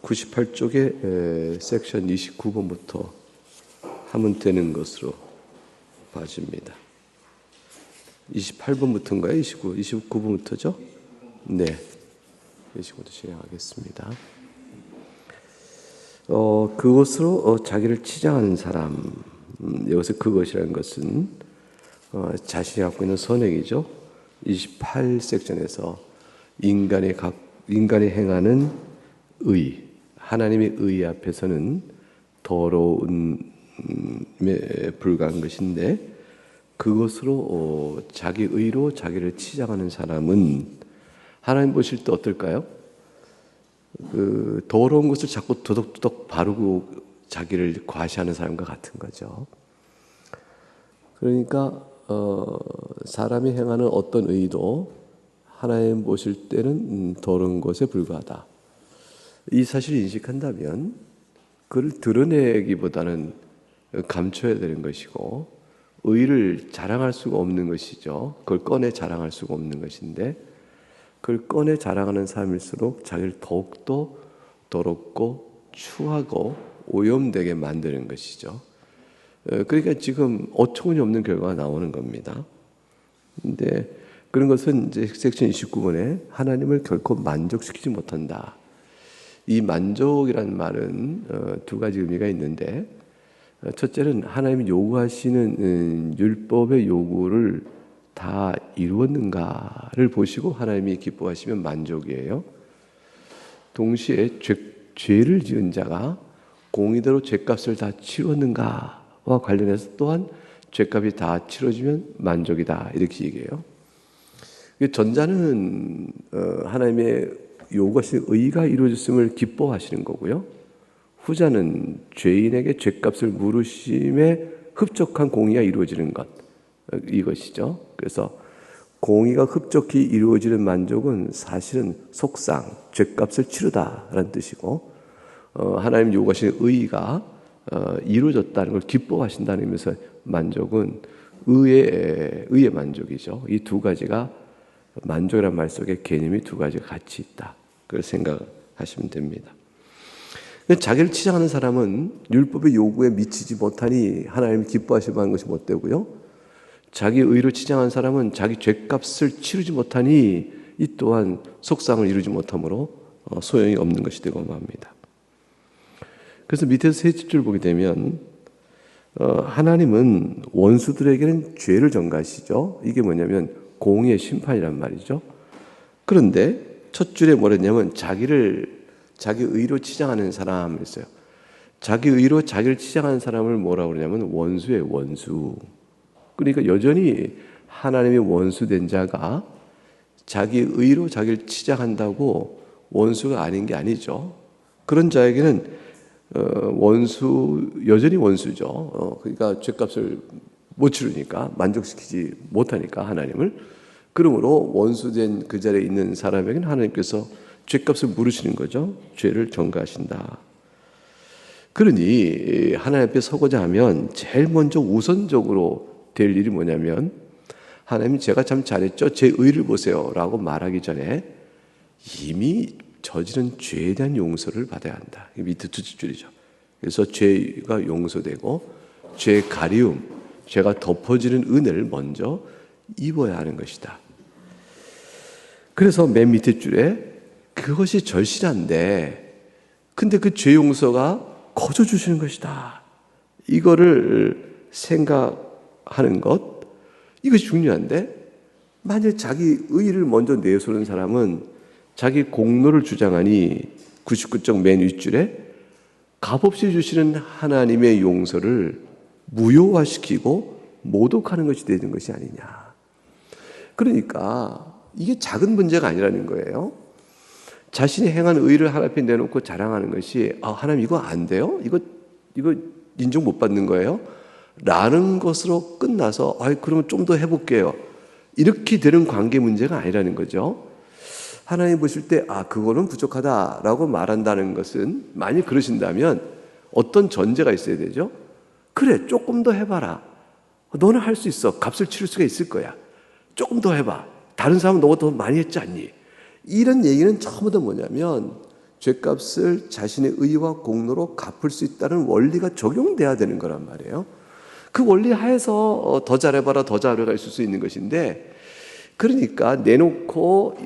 98쪽에 섹션 29번부터 하면 되는 것으로 봐집니다. 28번부터인가요? 29번부터죠? 네. 29번부터 진행하겠습니다. 그것으로 자기를 치장하는 사람, 여기서 그것이라는 것은 자신이 갖고 있는 선행이죠. 28섹션에서 인간이 행하는 의, 하나님의 의 앞에서는 더러움에 불과한 것인데, 그것으로 자기 의로 자기를 치장하는 사람은 하나님 보실 때 어떨까요? 그 더러운 것을 자꾸 도덕도덕 바르고 자기를 과시하는 사람과 같은 거죠. 그러니까 사람이 행하는 어떤 의도 하나님 보실 때는 더러운 것에 불과하다. 이 사실을 인식한다면 그를 드러내기보다는 감춰야 되는 것이고, 의를 자랑할 수가 없는 것이죠. 그걸 꺼내 자랑할 수가 없는 것인데, 그걸 꺼내 자랑하는 사람일수록 자기를 더욱더 더럽고 추하고 오염되게 만드는 것이죠. 그러니까 지금 어처구니 없는 결과가 나오는 겁니다. 근데 그런 것은 이제 섹션 29번에 하나님을 결코 만족시키지 못한다. 이 만족이라는 말은 두 가지 의미가 있는데, 첫째는 하나님이 요구하시는 율법의 요구를 다 이루었는가를 보시고 하나님이 기뻐하시면 만족이에요. 동시에 죄를 지은 자가 공의대로 죄값을 다 치렀는가와 관련해서 또한 죄값이 다 치러지면 만족이다, 이렇게 얘기해요. 전자는 하나님의 요구하신 의가 이루어졌음을 기뻐하시는 거고요. 후자는 죄인에게 죄값을 물으심에 흡족한 공의가 이루어지는 것, 이것이죠. 그래서 공의가 흡족히 이루어지는 만족은 사실은 속상, 죄값을 치르다라는 뜻이고, 하나님 요구하시는 의가 이루어졌다는 걸 기뻐하신다는 의미에서 만족은 의의 만족이죠. 이 두 가지가, 만족이라는 말 속에 개념이 두 가지가 같이 있다, 그걸 생각하시면 됩니다. 자기를 치장하는 사람은 율법의 요구에 미치지 못하니 하나님이 기뻐하시는 것이 못 되고요, 자기 의로 치장한 사람은 자기 죄값을 치르지 못하니 이 또한 속상을 이루지 못하므로 소용이 없는 것이 되고 맙니다. 그래서 밑에서 세 줄 보게 되면 하나님은 원수들에게는 죄를 전가하시죠. 이게 뭐냐면 공의의 심판이란 말이죠. 그런데 첫 줄에 뭐랬냐면 자기 의로 치장하는 사람을 했어요. 자기 의로 자기를 치장하는 사람을 뭐라고 그러냐면 원수의 원수. 그러니까 여전히 하나님의 원수된 자가 자기 의로 자기를 치장한다고 원수가 아닌 게 아니죠. 그런 자에게는 여전히 원수죠. 그러니까 죄값을 못 치르니까, 만족시키지 못하니까 하나님을. 그러므로 원수된 그 자리에 있는 사람에게는 하나님께서 죄값을 물으시는 거죠. 죄를 전가하신다. 그러니 하나님 앞에 서고자 하면 제일 먼저 우선적으로 될 일이 뭐냐면, 하나님 제가 참 잘했죠, 제 의를 보세요 라고 말하기 전에 이미 저지른 죄에 대한 용서를 받아야 한다. 밑에 두 줄이죠. 그래서 죄가 용서되고 죄의 가리움, 죄가 덮어지는 은혜를 먼저 입어야 하는 것이다. 그래서 맨 밑에 줄에 그것이 절실한데, 근데 그 죄 용서가 거저 주시는 것이다, 이거를 생각하는 것, 이것이 중요한데, 만약 자기 의를 먼저 내세우는 사람은 자기 공로를 주장하니 99쪽 맨 윗줄에 값없이 주시는 하나님의 용서를 무효화시키고 모독하는 것이 되는 것이 아니냐. 그러니까 이게 작은 문제가 아니라는 거예요. 자신이 행한 의를 하나님 앞에 내놓고 자랑하는 것이, 하나님 이거 안 돼요? 이거 인정 못 받는 거예요? 라는 것으로 끝나서 그러면 좀 더 해볼게요, 이렇게 되는 관계 문제가 아니라는 거죠. 하나님 보실 때 그거는 부족하다라고 말한다는 것은, 만약 그러신다면 어떤 전제가 있어야 되죠? 그래, 조금 더 해봐라, 너는 할 수 있어, 값을 치를 수가 있을 거야, 조금 더 해봐, 다른 사람은 너보다 더 많이 했지 않니? 이런 얘기는 처음부터 뭐냐면 죄값을 자신의 의와 공로로 갚을 수 있다는 원리가 적용돼야 되는 거란 말이에요. 그 원리 하에서 더 잘해봐라, 더 잘해가 있을 수 있는 것인데, 그러니까 내놓고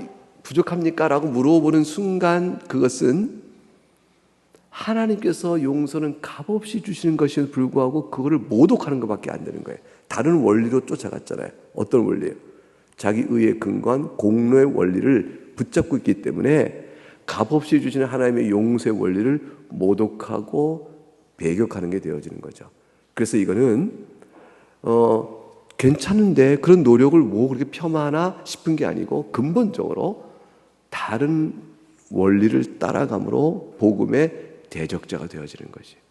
부족합니까? 라고 물어보는 순간 그것은 하나님께서 용서는 값없이 주시는 것에 불구하고 그거를 모독하는 것밖에 안 되는 거예요. 다른 원리로 쫓아갔잖아요. 어떤 원리예요? 자기 의에 근거한 공로의 원리를 붙잡고 있기 때문에 값없이 주시는 하나님의 용서의 원리를 모독하고 배격하는 게 되어지는 거죠. 그래서 이거는 괜찮은데 그런 노력을 뭐 그렇게 폄하하나 싶은 게 아니고 근본적으로 다른 원리를 따라감으로 복음의 대적자가 되어지는 것이에요.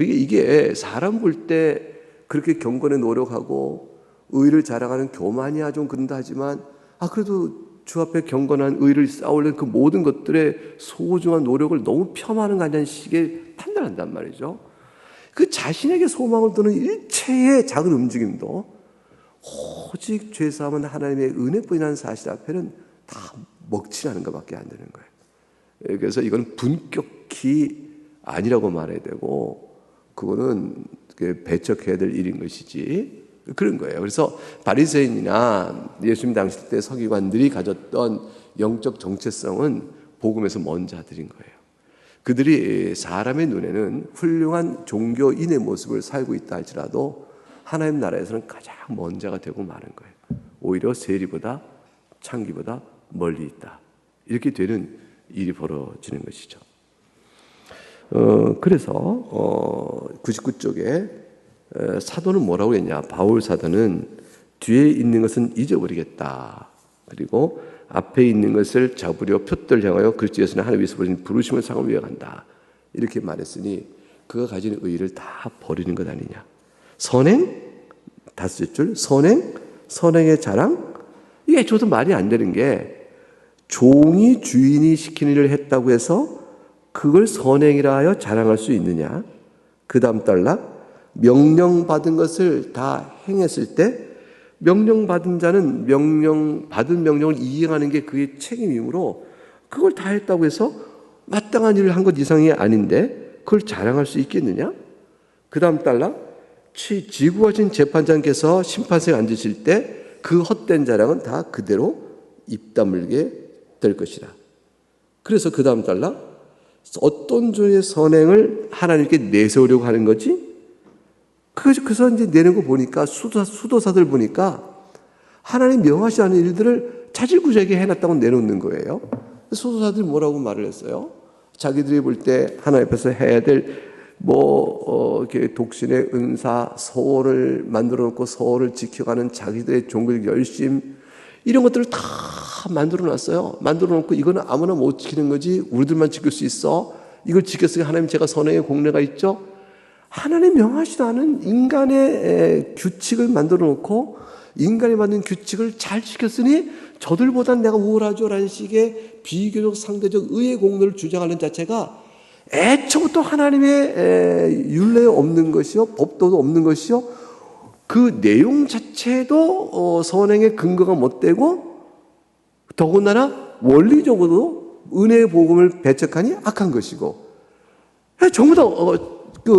이게 사람 볼 때 그렇게 경건에 노력하고 의를 자랑하는 교만이야 좀 그런다 하지만 그래도 주 앞에 경건한 의를 쌓으려는 그 모든 것들의 소중한 노력을 너무 폄하하는 거 아니냐는 식의 판단한단 말이죠. 그 자신에게 소망을 두는 일체의 작은 움직임도 오직 죄사함은 하나님의 은혜뿐이라는 사실 앞에는 다 먹칠하는 것밖에 안 되는 거예요. 그래서 이건 분격이 아니라고 말해야 되고 그거는 배척해야 될 일인 것이지 그런 거예요. 그래서 바리새인이나 예수님 당시 때 서기관들이 가졌던 영적 정체성은 복음에서 먼 자들인 거예요. 그들이 사람의 눈에는 훌륭한 종교인의 모습을 살고 있다 할지라도 하나님 나라에서는 가장 먼 자가 되고 마는 거예요. 오히려 세리보다 창기보다 멀리 있다. 이렇게 되는 일이 벌어지는 것이죠. 그래서 99쪽에 사도는 뭐라고 했냐? 바울 사도는 뒤에 있는 것은 잊어버리겠다. 그리고 앞에 있는 것을 잡으려 표들을 향하여 그리스도 예수는 하나님께서 보신 부르심을 상을 위해간다. 이렇게 말했으니 그가 가진 의의를 다 버리는 것 아니냐? 선행, 다섯째 줄, 선행의 자랑. 이게 저도 말이 안 되는 게 종이 주인이 시키는 일을 했다고 해서 그걸 선행이라 하여 자랑할 수 있느냐? 그 다음 단락, 명령받은 것을 다 행했을 때 명령받은 자는 받은 명령을 이행하는 게 그의 책임이므로 그걸 다 했다고 해서 마땅한 일을 한 것 이상이 아닌데 그걸 자랑할 수 있겠느냐? 그 다음 단락, 지구하신 재판장께서 심판석에 앉으실 때 그 헛된 자랑은 다 그대로 입 다물게 될 것이다. 그래서 그 다음 단락, 어떤 종의 선행을 하나님께 내세우려고 하는 거지? 그래서 이제 내는 거 보니까 수도사들 보니까 하나님 명하시 않은 일들을 자질구레하게 해놨다고 내놓는 거예요. 수도사들이 뭐라고 말을 했어요? 자기들이 볼 때 하나님 앞에서 해야 될 이렇게 독신의 은사, 서원을 만들어 놓고 서원을 지켜가는 자기들의 종교적 열심, 이런 것들을 다 만들어 놨어요. 만들어 놓고 이거는 아무나 못 지키는 거지, 우리들만 지킬 수 있어. 이걸 지켰으니 하나님 제가 선행의 공례가 있죠. 하나님 명하시지 않은 인간의 규칙을 만들어 놓고 인간이 만든 규칙을 잘 지켰으니 저들보단 내가 우월하죠 라는 식의 비교적 상대적 의의 공로를 주장하는 자체가 애초부터 하나님의 율례에 없는 것이요, 법도도 없는 것이요, 그 내용 자체도 선행의 근거가 못 되고 더군다나 원리적으로도 은혜의 복음을 배척하니 악한 것이고, 전부 다 어떻게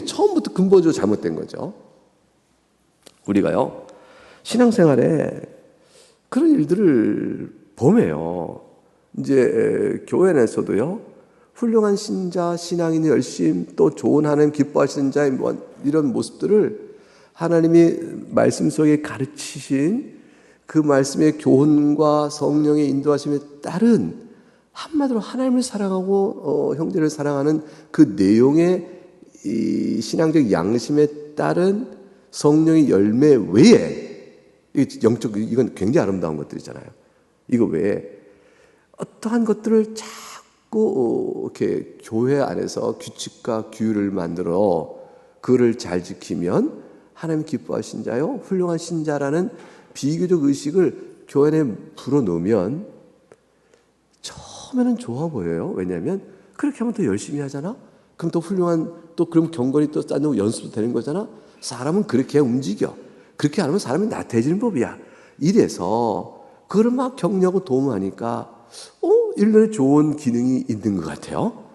처음부터 근본적으로 잘못된 거죠. 우리가요 신앙생활에 그런 일들을 범해요. 이제 교회 내에서도요 훌륭한 신자, 신앙인의 열심, 또 좋은 하나님 기뻐하시는 자의 이런 모습들을 하나님이 말씀 속에 가르치신 그 말씀의 교훈과 성령의 인도하심에 따른, 한마디로 하나님을 사랑하고 형제를 사랑하는 그 내용의 이 신앙적 양심에 따른 성령의 열매 외에, 이건 굉장히 아름다운 것들이잖아요. 이거 외에 어떠한 것들을 자꾸 이렇게 교회 안에서 규칙과 규율을 만들어 그를 잘 지키면 하나님 기뻐하신 자요, 훌륭한 신자라는 비교적 의식을 교회 안에 불어넣으면 처음에는 좋아 보여요. 왜냐하면 그렇게 하면 더 열심히 하잖아. 그럼 더 훌륭한, 또 그럼 경건이 또 쌓는 연습도 되는 거잖아. 사람은 그렇게 움직여. 그렇게 안 하면 사람이 나태해지는 법이야. 이래서 그걸 막 격려하고 도움하니까 일련의 좋은 기능이 있는 것 같아요.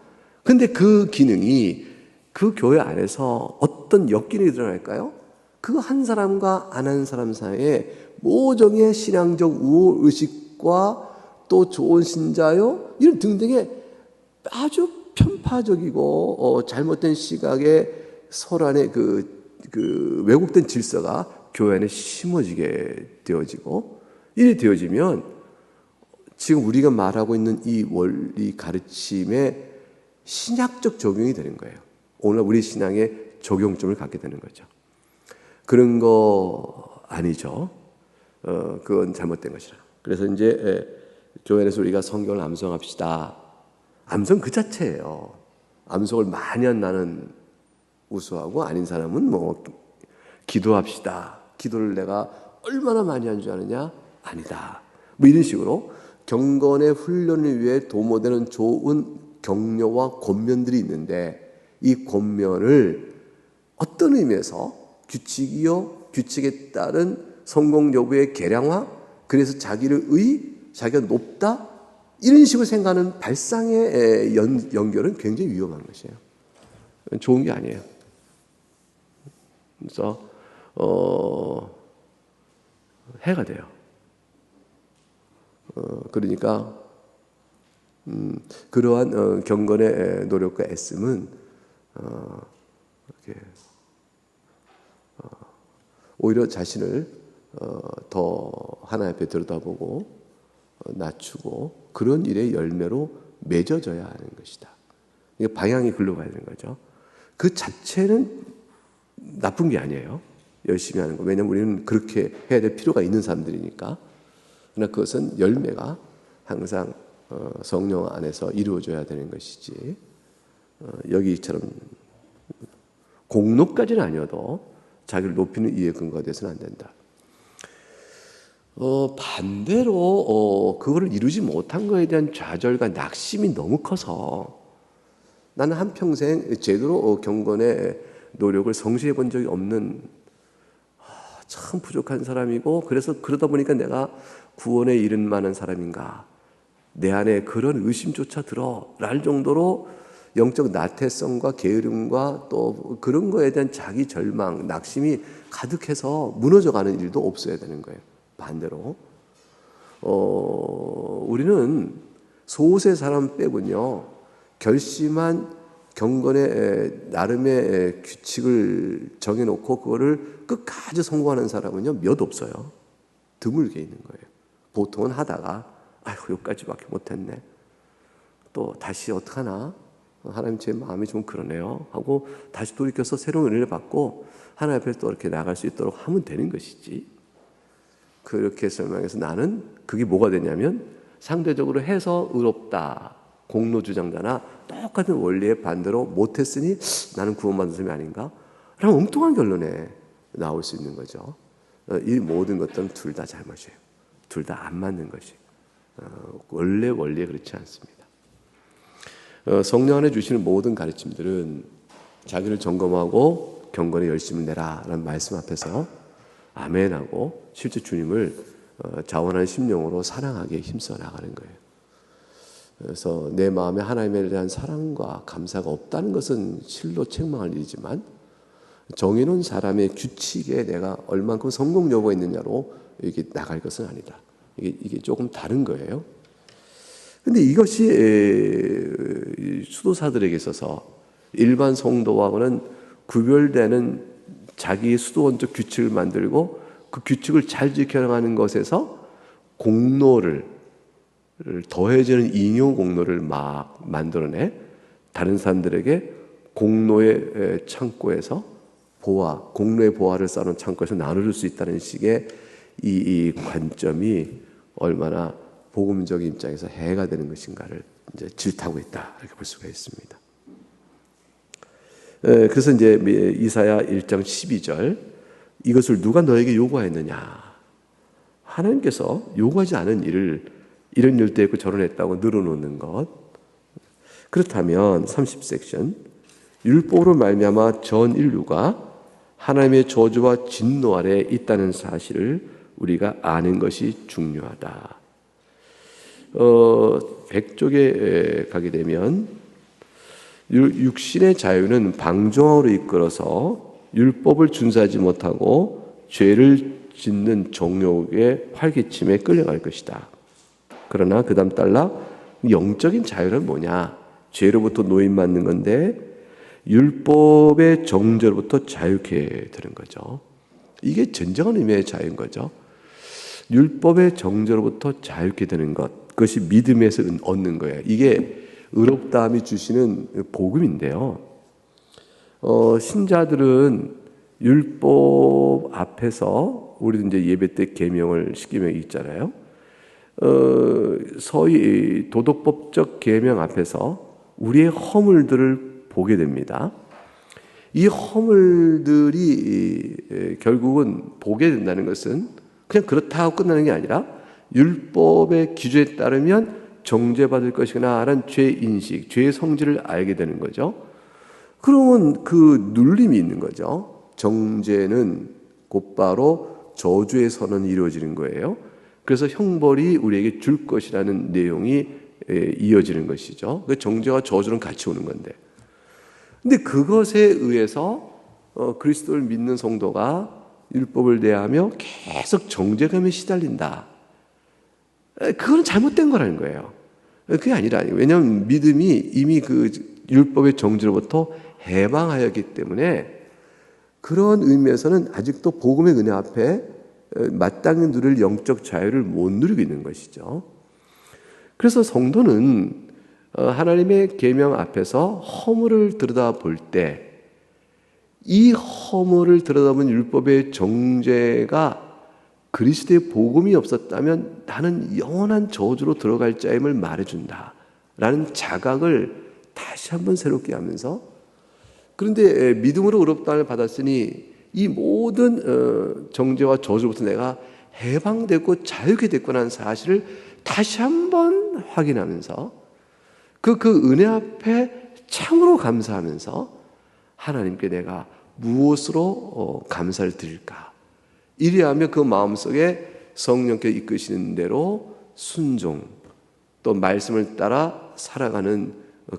근데 그 기능이 그 교회 안에서 어떤 역기능이 드러날까요? 그 한 사람과 안 한 사람 사이에 모종의 신앙적 우월의식과 또 좋은 신자요 이런 등등의 아주 편파적이고 잘못된 시각의 서로 안에 그 왜곡된 질서가 교회 안에 심어지게 되어지고, 이래 되어지면 지금 우리가 말하고 있는 이 원리 가르침의 신학적 적용이 되는 거예요. 오늘 우리 신앙의 적용점을 갖게 되는 거죠. 그런 거 아니죠. 그건 잘못된 것이라. 그래서 이제 교회 안에서 우리가 성경을 암송합시다. 암송 그 자체예요. 암송을 많이 한 나는 우수하고 아닌 사람은 뭐 기도합시다. 기도를 내가 얼마나 많이 한 줄 아느냐? 아니다. 뭐 이런 식으로 경건의 훈련을 위해 도모되는 좋은 격려와 권면들이 있는데, 이 권면을 어떤 의미에서 규칙이요, 규칙에 따른 성공 여부의 계량화, 그래서 자기가 높다, 이런 식으로 생각하는 발상의 연결은 굉장히 위험한 것이에요. 좋은 게 아니에요. 그래서 해가 돼요. 그러니까 그러한 경건의 노력과 애씀은 이렇게 오히려 자신을 더 하나님 앞에 들여다보고 낮추고 그런 일의 열매로 맺어져야 하는 것이다. 방향이 글로 가야 되는 거죠. 그 자체는 나쁜 게 아니에요. 열심히 하는 거. 왜냐하면 우리는 그렇게 해야 될 필요가 있는 사람들이니까. 그러나 그것은 열매가 항상 성령 안에서 이루어져야 되는 것이지, 여기처럼 공로까지는 아니어도 자기를 높이는 이유의 근거가 돼서는 안 된다. 반대로 그거를 이루지 못한 거에 대한 좌절과 낙심이 너무 커서 나는 한평생 제대로 경건의 노력을 성실해 본 적이 없는 참 부족한 사람이고, 그래서 그러다 보니까 내가 구원에 이른 만한 사람인가, 내 안에 그런 의심조차 들어랄 정도로 영적 나태성과 게으름과 또 그런 거에 대한 자기 절망, 낙심이 가득해서 무너져가는 일도 없어야 되는 거예요. 반대로 우리는 소수의 사람 빼고는요, 결심한 경건의 나름의 규칙을 정해놓고 그거를 끝까지 성공하는 사람은요 몇 없어요. 드물게 있는 거예요. 보통은 하다가 아이고 여기까지밖에 못했네, 또 다시 어떡하나, 하나님 제 마음이 좀 그러네요 하고 다시 돌이켜서 새로운 은혜를 받고 하나님 앞에 또 이렇게 나갈 수 있도록 하면 되는 것이지, 그렇게 설명해서 나는 그게 뭐가 되냐면 상대적으로 해서 의롭다, 공로주장자나 똑같은 원리의 반대로 못했으니 나는 구원받은 사람이 아닌가 라는 엉뚱한 결론에 나올 수 있는 거죠. 이 모든 것들은 둘 다 잘못이에요. 둘 다 안 맞는 것이 원래 원리에 그렇지 않습니다. 성령 안에 주시는 모든 가르침들은 자기를 점검하고 경건에 열심을 내라 라는 말씀 앞에서 아멘하고 실제 주님을 자원하는 심령으로 사랑하게 힘써 나가는 거예요. 그래서 내 마음에 하나님에 대한 사랑과 감사가 없다는 것은 실로 책망할 일이지만, 정해놓은 사람의 규칙에 내가 얼만큼 성공 여부가 있느냐로 이게 나갈 것은 아니다. 이게 조금 다른 거예요. 근데 이것이 수도사들에게 있어서 일반 성도와는 구별되는 자기의 수도원적 규칙을 만들고 그 규칙을 잘 지켜나가는 것에서 공로를 더해지는 잉여 공로를 막 만들어내 다른 사람들에게 공로의 창고에서 공로의 보화를 쌓는 창고에서 나눠줄 수 있다는 식의 이 관점이 얼마나 복음적인 입장에서 해가 되는 것인가를 이제 질타하고 있다, 이렇게 볼 수가 있습니다. 그래서 이제 이사야 1장 12절, 이것을 누가 너에게 요구하였느냐? 하나님께서 요구하지 않은 일을 이런 일도 했고 저런 했다고 늘어놓는 것. 그렇다면 30섹션, 율법으로 말미암아 전 인류가 하나님의 저주와 진노 아래 있다는 사실을 우리가 아는 것이 중요하다. 100쪽에 가게 되면 육신의 자유는 방종으로 이끌어서 율법을 준수하지 못하고 죄를 짓는 정욕의 활기침에 끌려갈 것이다. 그러나 그 다음 단락, 영적인 자유는 뭐냐? 죄로부터 노임받는 건데 율법의 정죄로부터 자유케 되는 거죠. 이게 진정한 의미의 자유인 거죠. 율법의 정죄로부터 자유케 되는 것, 그것이 믿음에서 얻는 거예요. 이게 의롭다함이 주시는 복음인데요. 신자들은 율법 앞에서, 우리도 이제 예배 때 계명을 10계명이 있잖아요. 서희 도덕법적 계명 앞에서 우리의 허물들을 보게 됩니다. 이 허물들이 결국은 보게 된다는 것은 그냥 그렇다 하고 끝나는 게 아니라 율법의 기준에 따르면 정죄받을 것이구나 라는 죄인식, 죄의 성질을 알게 되는 거죠. 그러면 그 눌림이 있는 거죠. 정죄는 곧바로 저주의 선언이 이루어지는 거예요. 그래서 형벌이 우리에게 줄 것이라는 내용이 이어지는 것이죠. 그 정죄와 저주는 같이 오는 건데, 근데 그것에 의해서 그리스도를 믿는 성도가 율법을 대하며 계속 정죄감에 시달린다. 그건 잘못된 거라는 거예요. 그게 아니라, 왜냐하면 믿음이 이미 그 율법의 정죄로부터 해방하였기 때문에 그런 의미에서는 아직도 복음의 은혜 앞에 마땅히 누릴 영적 자유를 못 누리고 있는 것이죠. 그래서 성도는 하나님의 계명 앞에서 허물을 들여다볼 때 이 허물을 들여다본 율법의 정죄가 그리스도의 복음이 없었다면 나는 영원한 저주로 들어갈 자임을 말해준다 라는 자각을 다시 한번 새롭게 하면서, 그런데 믿음으로 의롭다함을 받았으니 이 모든 정죄와 저주로부터 내가 해방됐고 자유케 됐구나 하는 사실을 다시 한번 확인하면서 그 은혜 앞에 참으로 감사하면서 하나님께 내가 무엇으로 감사를 드릴까? 이리하면 그 마음속에 성령께 이끄시는 대로 순종, 또 말씀을 따라 살아가는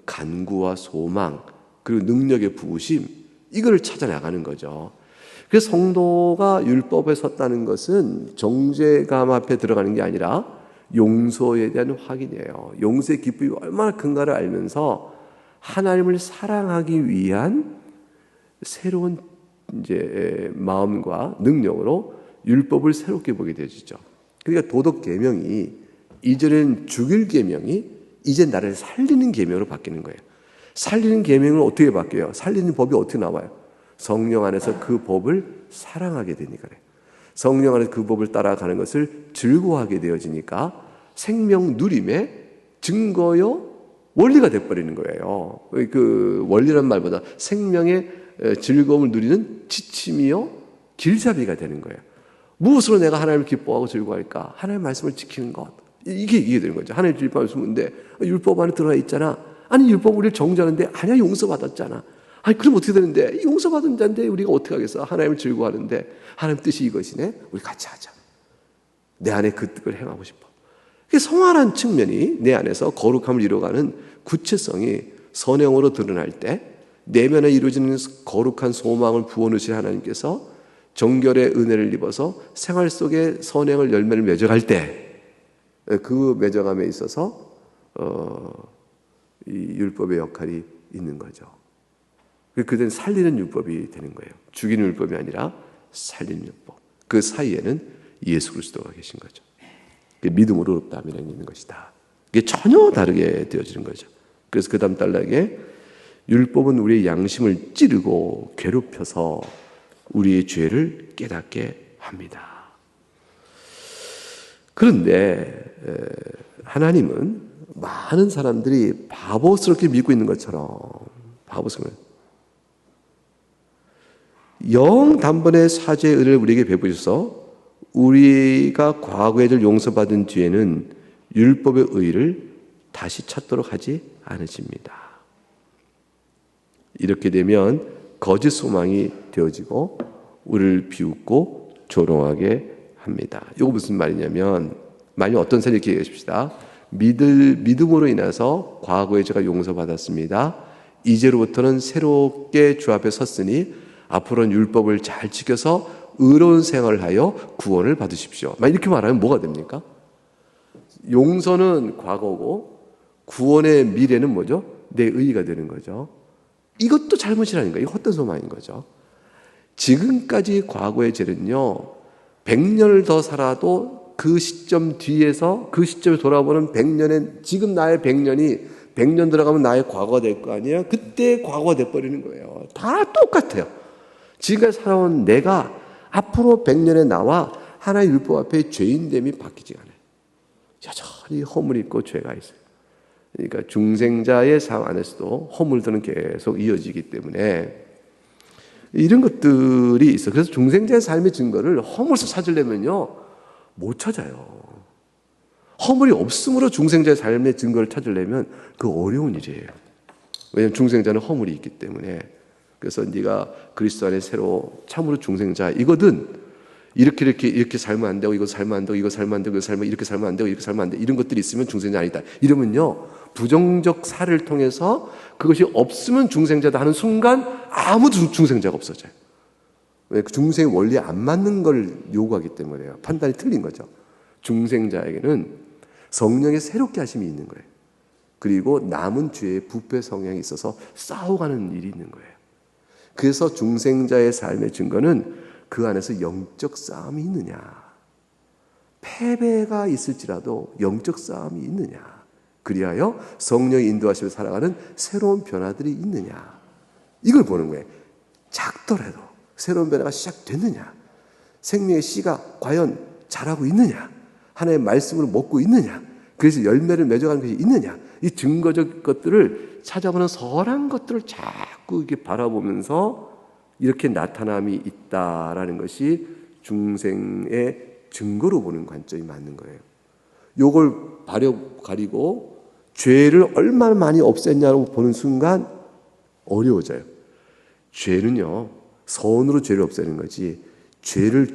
간구와 소망, 그리고 능력의 부으심, 이걸 찾아나가는 거죠. 그래서 성도가 율법에 섰다는 것은 정죄감 앞에 들어가는 게 아니라 용서에 대한 확인이에요. 용서의 기쁨이 얼마나 큰가를 알면서 하나님을 사랑하기 위한 새로운 이제 마음과 능력으로 율법을 새롭게 보게 되죠. 그러니까 도덕 계명이 이전에는 죽일 계명이 이제 나를 살리는 계명으로 바뀌는 거예요. 살리는 계명은 어떻게 바뀌어요? 살리는 법이 어떻게 나와요? 성령 안에서 그 법을 사랑하게 되니까 그래요. 성령 안에서 그 법을 따라가는 것을 즐거워하게 되어지니까 생명 누림의 증거요 원리가 돼버리는 거예요. 그 원리란 말보다 생명의 즐거움을 누리는 지침이요 길잡이가 되는 거예요. 무엇으로 내가 하나님을 기뻐하고 즐거워할까? 하나님의 말씀을 지키는 것. 이게 되는 거죠. 하나님의 율법인데 율법 안에 들어가 있잖아. 아니 율법 우리를 정죄하는데 아니야 용서받았잖아. 아니 그럼 어떻게 되는데? 용서받은 자인데 우리가 어떻게 하겠어? 하나님을 즐거워하는데 하나님 뜻이 이것이네. 우리 같이 하자. 내 안에 그 뜻을 행하고 싶어. 성화란 측면이 내 안에서 거룩함을 이루어가는 구체성이 선행으로 드러날 때 내면에 이루어지는 거룩한 소망을 부어넣으실 하나님께서 정결의 은혜를 입어서 생활 속에 선행을 열매를 맺어갈 때 그 맺어감에 있어서 이 율법의 역할이 있는 거죠. 그때는 살리는 율법이 되는 거예요. 죽이는 율법이 아니라 살리는 율법. 그 사이에는 예수 그리스도가 계신 거죠. 믿음으로 의롭다함이 있는 것이다. 이게 전혀 다르게 되어지는 거죠. 그래서 그 다음 단락에 율법은 우리의 양심을 찌르고 괴롭혀서 우리의 죄를 깨닫게 합니다. 그런데 하나님은 많은 사람들이 바보스럽게 믿고 있는 것처럼 바보스럽게 영 단번에 사죄의 은혜를 우리에게 베푸셔서 우리가 과거에 들 용서받은 뒤에는 율법의 의를 다시 찾도록 하지 않으십니다. 이렇게 되면 거짓 소망이 되어지고 우리를 비웃고 조롱하게 합니다. 이거 무슨 말이냐면, 만약 어떤 사람이 이렇게 얘기하십시다. 믿음으로 인해서 과거의 죄가 용서받았습니다. 이제로부터는 새롭게 주 앞에 섰으니 앞으로는 율법을 잘 지켜서 의로운 생활을 하여 구원을 받으십시오. 이렇게 말하면 뭐가 됩니까? 용서는 과거고 구원의 미래는 뭐죠? 내 의의가 되는 거죠. 이것도 잘못이라는 거예요. 이거 헛된 소망인 거죠. 지금까지 과거의 죄는요, 100년을 더 살아도 그 시점 뒤에서 그 시점에 돌아보는 100년의 지금 나의 100년이 100년 들어가면 나의 과거가 될 거 아니에요? 그때 과거가 돼버리는 거예요. 다 똑같아요. 지금까지 살아온 내가 앞으로 100년의 나와 하나의 율법 앞에 죄인됨이 바뀌지 않아요. 여전히 허물이 있고 죄가 있어요. 그러니까 중생자의 삶 안에서도 허물들은 계속 이어지기 때문에 이런 것들이 있어요. 그래서 중생자의 삶의 증거를 허물에서 찾으려면요, 못 찾아요. 허물이 없음으로 중생자의 삶의 증거를 찾으려면 그 어려운 일이에요. 왜냐하면 중생자는 허물이 있기 때문에. 그래서 네가 그리스도 안에 새로 참으로 중생자 이거든 이렇게 살면 안 되고 이거 살면 안 되고 이거 살면 안 되고 이렇게 살면 안 되고 이렇게 살면 안 돼 이런 것들이 있으면 중생자 아니다. 이러면요, 부정적 사를 통해서 그것이 없으면 중생자다 하는 순간 아무도 중생자가 없어져요. 왜? 중생의 원리에 안 맞는 걸 요구하기 때문에요. 판단이 틀린 거죠. 중생자에게는 성령의 새롭게 하심이 있는 거예요. 그리고 남은 죄의 부패 성향이 있어서 싸워가는 일이 있는 거예요. 그래서 중생자의 삶의 증거는 그 안에서 영적 싸움이 있느냐, 패배가 있을지라도 영적 싸움이 있느냐, 그리하여 성령의 인도하심을 살아가는 새로운 변화들이 있느냐, 이걸 보는 거예요. 작더라도 새로운 변화가 시작됐느냐, 생명의 씨가 과연 자라고 있느냐, 하나님의 말씀으로 먹고 있느냐, 그래서 열매를 맺어가는 것이 있느냐, 이 증거적 것들을 찾아보는 선한 것들을 자꾸 이렇게 바라보면서 이렇게 나타남이 있다라는 것이 중생의 증거로 보는 관점이 맞는 거예요. 요걸 가리고 죄를 얼마나 많이 없앴냐고 보는 순간 어려워져요. 죄는요, 선으로 죄를 없애는 거지 죄를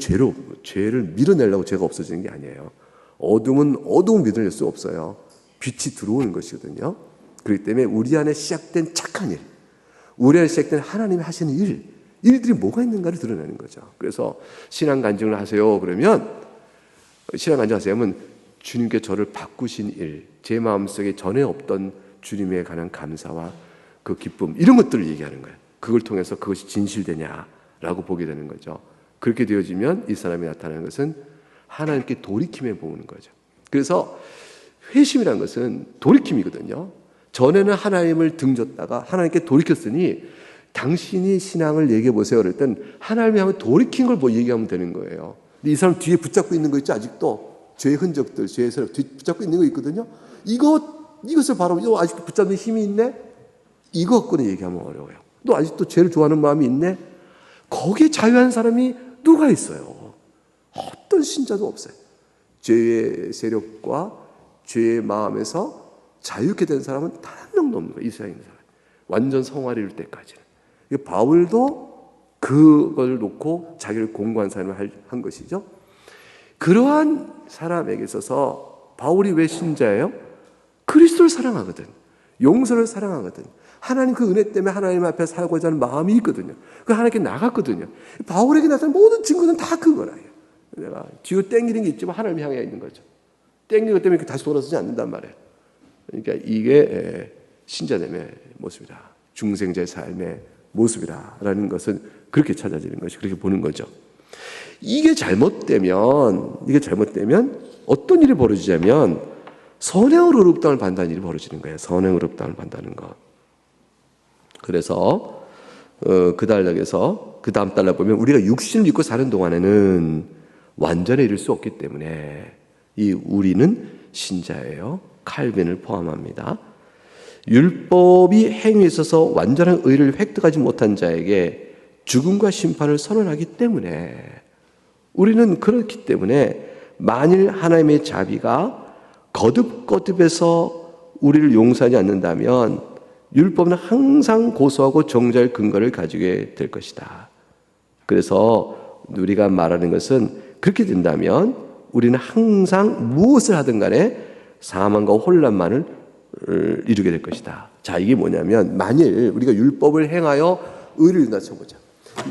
밀어내려고 죄가 없어지는 게 아니에요. 어둠은 어두운 밀어낼 수 없어요. 빛이 들어오는 것이거든요. 그렇기 때문에 우리 안에 시작된 착한 일, 우리 안에 시작된 하나님이 하시는 일들이 뭐가 있는가를 드러내는 거죠. 그래서 신앙 간증을 하세요. 그러면 신앙 간증하세요 하면 주님께 저를 바꾸신 일, 제 마음속에 전에 없던 주님에 관한 감사와 그 기쁨, 이런 것들을 얘기하는 거예요. 그걸 통해서 그것이 진실되냐라고 보게 되는 거죠. 그렇게 되어지면 이 사람이 나타나는 것은 하나님께 돌이킴에 보는 거죠. 그래서 회심이라는 것은 돌이킴이거든요. 전에는 하나님을 등졌다가 하나님께 돌이켰으니 당신이 신앙을 얘기해 보세요. 그럴 땐 하나님이 하면 돌이킨 걸 얘기하면 되는 거예요. 근데 이 사람 뒤에 붙잡고 있는 거 있죠? 아직도 죄의 흔적들, 죄의 세력 뒤에 붙잡고 있는 거 있거든요. 이것을 바라보면 아직도 붙잡는 힘이 있네? 이거 갖고는 얘기하면 어려워요. 또 아직도 죄를 좋아하는 마음이 있네? 거기에 자유한 사람이 누가 있어요? 어떤 신자도 없어요. 죄의 세력과 죄의 마음에서 자유케 된 사람은 단 한 명도 없는 거예요. 이스라엘 있는 사람. 완전 성화를 이룰 때까지는. 바울도 그걸 놓고 자기를 공고한 삶을 한 것이죠. 그러한 사람에게 있어서 바울이 왜 신자예요? 그리스도를 사랑하거든. 용서를 사랑하거든. 하나님 그 은혜 때문에 하나님 앞에 살고자 하는 마음이 있거든요. 그 하나님께 나갔거든요. 바울에게 나타난 모든 증거는 다 그거라요. 내가 뒤로 땡기는 게 있지만 하나님 향해 있는 거죠. 땡기는 것 때문에 다시 돌아서지 않는단 말이에요. 그러니까 이게 신자됨의 모습이다. 중생자의 삶의 모습이다라는 것은 그렇게 찾아지는 것이, 그렇게 보는 거죠. 이게 잘못되면 어떤 일이 벌어지냐면 선행으로 의롭다함을 받는다는 일이 벌어지는 거예요. 선행으로 의롭다함을 받는다는 것. 그래서 그 단락에서 그 다음 단락 보면 우리가 육신을 입고 사는 동안에는 완전에 이를 수 없기 때문에 이 우리는 신자예요. 칼빈을 포함합니다. 율법이 행위에 있어서 완전한 의를 획득하지 못한 자에게 죽음과 심판을 선언하기 때문에 우리는 그렇기 때문에 만일 하나님의 자비가 거듭거듭해서 우리를 용서하지 않는다면 율법은 항상 고소하고 정죄할 근거를 가지게 될 것이다. 그래서 우리가 말하는 것은 그렇게 된다면 우리는 항상 무엇을 하든 간에 사망과 혼란만을 이루게 될 것이다. 자, 이게 뭐냐면 만일 우리가 율법을 행하여 의를 이룬다 쳐보자.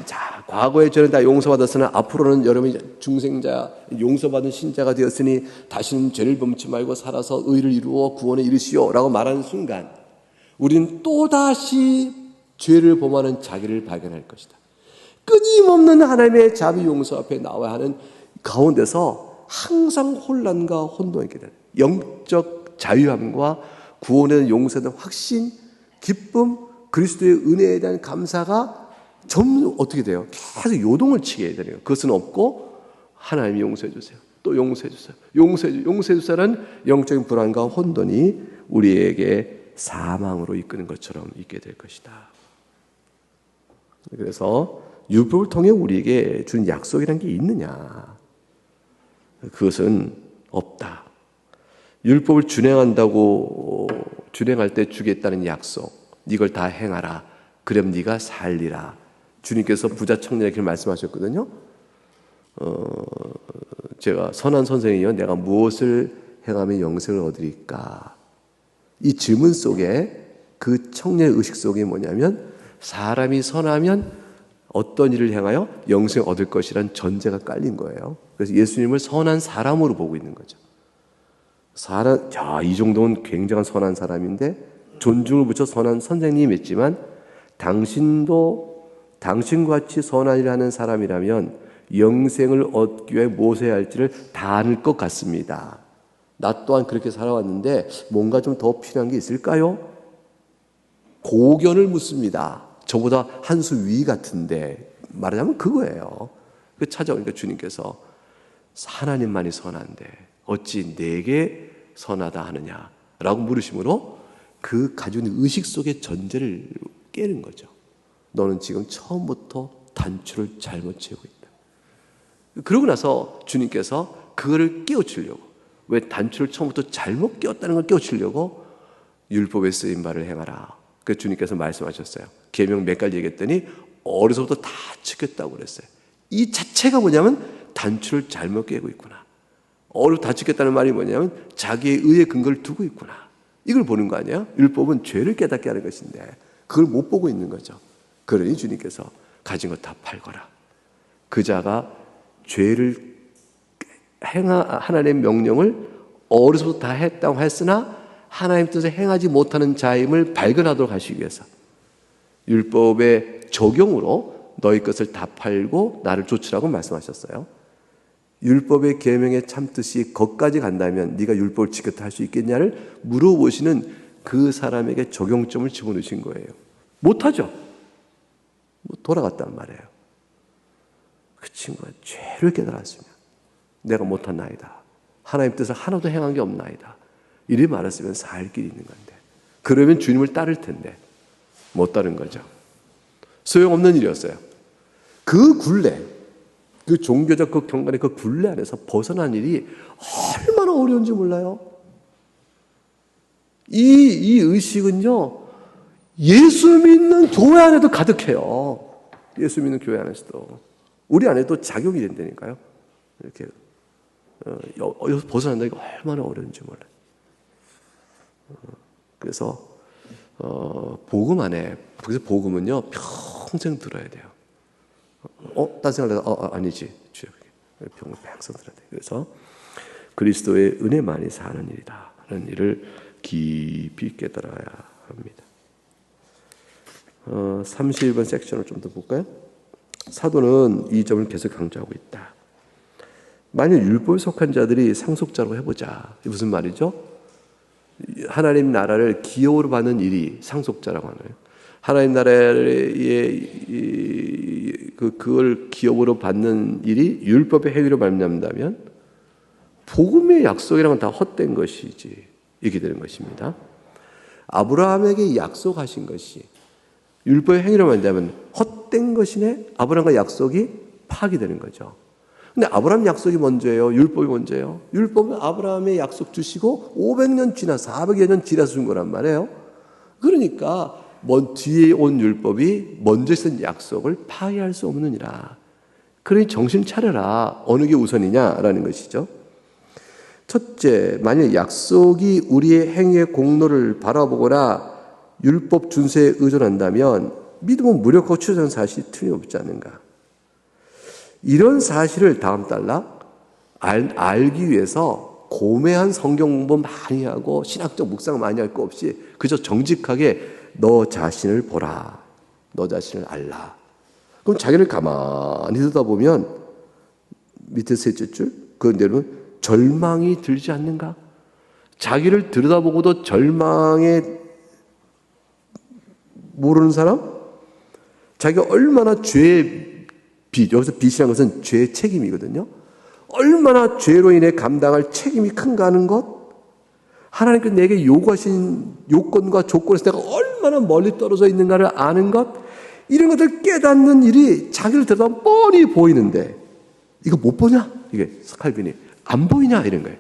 자, 과거에 저는 다 용서받았으나 앞으로는 여러분이 중생자, 용서받은 신자가 되었으니 다시는 죄를 범치 말고 살아서 의를 이루어 구원에 이르시오 라고 말하는 순간 우리는 또다시 죄를 범하는 자기를 발견할 것이다. 끊임없는 하나님의 자비 용서 앞에 나와야 하는 가운데서 항상 혼란과 혼동이 있게 되는 영적 자유함과 구원의 용서에 대한 확신, 기쁨, 그리스도의 은혜에 대한 감사가 점점 어떻게 돼요? 계속 요동을 치게 되네요. 그것은 없고 하나님이 용서해 주세요. 또 용서해 주세요. 용서해 주세요라는 영적인 불안과 혼돈이 우리에게 사망으로 이끄는 것처럼 있게 될 것이다. 그래서 율법을 통해 우리에게 준 약속이라는 게 있느냐? 그것은 없다. 율법을 준행할 때 주겠다는 약속, 이걸 다 행하라. 그럼 네가 살리라. 주님께서 부자 청년에게 그렇게 말씀하셨거든요. 제가 선한 선생이요, 내가 무엇을 행하면 영생을 얻으리까? 이 질문 속에 그 청년의 의식 속에 뭐냐면 사람이 선하면 어떤 일을 행하여 영생을 얻을 것이라는 전제가 깔린 거예요. 그래서 예수님을 선한 사람으로 보고 있는 거죠. 이 정도는 굉장한 선한 사람인데 존중을 붙여 선한 선생님이 했지만 당신도 당신같이 선한 일을 하는 사람이라면 영생을 얻기 위해 무엇을 해야 할지를 다 아는 것 같습니다. 나 또한 그렇게 살아왔는데 뭔가 좀 더 필요한 게 있을까요? 고견을 묻습니다. 저보다 한 수 위 같은데 말하자면 그거예요. 그 찾아오니까 주님께서 하나님만이 선한데 어찌 내게 선하다 하느냐라고 물으심으로 그 가지고 있는 의식 속의 전제를 깨는 거죠. 너는 지금 처음부터 단추를 잘못 채우고 있다. 그러고 나서 주님께서 그거를 깨우치려고, 왜 단추를 처음부터 잘못 깨웠다는 걸 깨우치려고 율법에 쓰인 바를 행하라. 그래서 주님께서 말씀하셨어요. 계명 몇 가지 얘기했더니 어려서부터 다 지켰다고 그랬어요. 이 자체가 뭐냐면 단추를 잘못 깨고 있구나. 어려서 다 지켰다는 말이 뭐냐면 자기의 의의 근거를 두고 있구나. 이걸 보는 거 아니에요? 율법은 죄를 깨닫게 하는 것인데 그걸 못 보고 있는 거죠. 그러니 주님께서 가진 것 다 팔거라. 그 자가 죄를 하나님의 명령을 어려서부터 다 했다고 했으나 하나님 뜻을 행하지 못하는 자임을 발견하도록 하시기 위해서 율법의 적용으로 너희 것을 다 팔고 나를 쫓으라고 말씀하셨어요. 율법의 계명의 참뜻이 거기까지 간다면 네가 율법을 지켰다 할 수 있겠냐를 물어보시는 그 사람에게 적용점을 집어넣으신 거예요. 못하죠. 돌아갔단 말이에요. 그 친구가 죄를 깨달았으면 내가 못한 나이다. 하나님 뜻을 하나도 행한 게 없나이다. 이리 말했으면 살 길이 있는 건데 그러면 주님을 따를 텐데 못 따른 거죠. 소용없는 일이었어요. 그 굴레, 그 종교적 그 경건의 그 굴레 안에서 벗어난 일이 얼마나 어려운지 몰라요. 이 의식은요, 예수 믿는 교회 안에도 가득해요. 예수 믿는 교회 안에서도. 우리 안에도 작용이 된다니까요. 이렇게 여기서 벗어난다 이거 얼마나 어려운지 몰라요. 그래서 복음 안에, 그래서 복음은요 평생 들어야 돼요. 딴 생각을 아니지. 평생 들어야 돼. 그래서 그리스도의 은혜만이 사는 일이다 하는 일을 깊이 깨달아야 합니다. 31번 섹션을 좀 더 볼까요? 사도는 이 점을 계속 강조하고 있다. 만약 율법에 속한 자들이 상속자로 해보자. 무슨 말이죠? 하나님 나라를 기업으로 받는 일이 상속자라고 하네요. 하나님 나라의 그걸 기업으로 받는 일이 율법의 행위로 말미암다면 복음의 약속이랑은 다 헛된 것이지 이렇게 되는 것입니다. 아브라함에게 약속하신 것이 율법의 행위로 말미암다면 헛된 것이네. 아브라함과 약속이 파기되는 거죠. 근데 아브라함 약속이 먼저예요? 율법이 먼저예요? 율법은 아브라함의 약속 주시고 500년 지나 400여 년 지나서 준 거란 말이에요. 그러니까 뒤에 온 율법이 먼저 쓴 약속을 파기할 수 없느니라. 그러니 정신 차려라. 어느 게 우선이냐라는 것이죠. 첫째, 만약 약속이 우리의 행위의 공로를 바라보거나 율법 준수에 의존한다면 믿음은 무력하고 추정하는 사실이 틀림없지 않는가. 이런 사실을 다음 달락 알기 위해서 고매한 성경 공부 많이 하고 신학적 묵상 많이 할 거 없이 그저 정직하게 너 자신을 보라. 너 자신을 알라. 그럼 자기를 가만히 들여다보면 밑에 셋째 줄, 그건 여러분 절망이 들지 않는가? 자기를 들여다보고도 절망에 모르는 사람? 자기가 얼마나 죄의 빚, 여기서 빚이라는 것은 죄의 책임이거든요. 얼마나 죄로 인해 감당할 책임이 큰가 하는 것, 하나님께서 내게 요구하신 요건과 조건에서 내가 얼마나 멀리 떨어져 있는가를 아는 것, 이런 것을 깨닫는 일이 자기를 들여다보면 뻔히 보이는데 이거 못 보냐? 이게 칼빈이 안 보이냐? 이런 거예요.